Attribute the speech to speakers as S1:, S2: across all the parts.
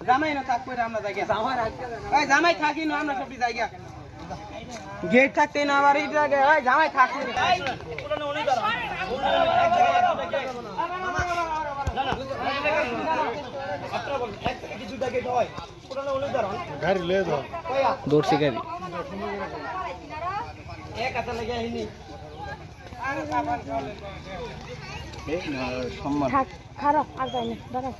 S1: জামাই না থাক করে আমরা জায়গা জামাই থাকি না আমরা সবটি জায়গা গেট থাকতে না আবার এই জায়গায় ওই জামাই থাক করে
S2: গাড়ি লয়ে যাও
S3: দৌড়ছি গাড়ি
S1: এক হাতে লেগে আইনি
S2: সম্মান
S4: খারাপ আর যাই না দাঁড়াও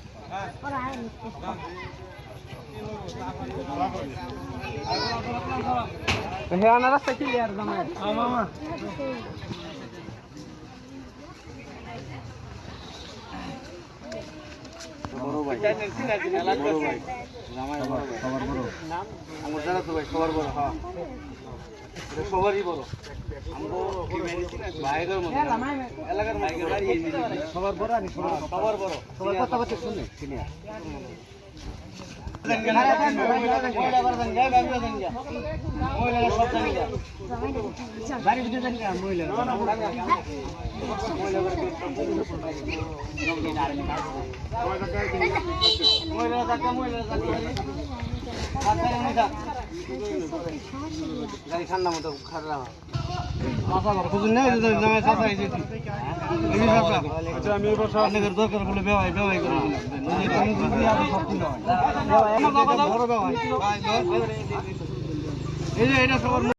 S1: হ্যাঁ না রাস্তা কি আর জামাই মামা
S2: বড় ভাই জামাই বড় সবার বড় আমার জানা তো ভাই সবার বড় হ্যাঁ সবারই বড় এলাকার সবার বড় আমি সবার বড় সবার কথাবার্তা শুনে সিনিয়র ঠান্ডা মতো খারাপ আমি দরকার বলে বেওয়াই করে এই যে এটা সবার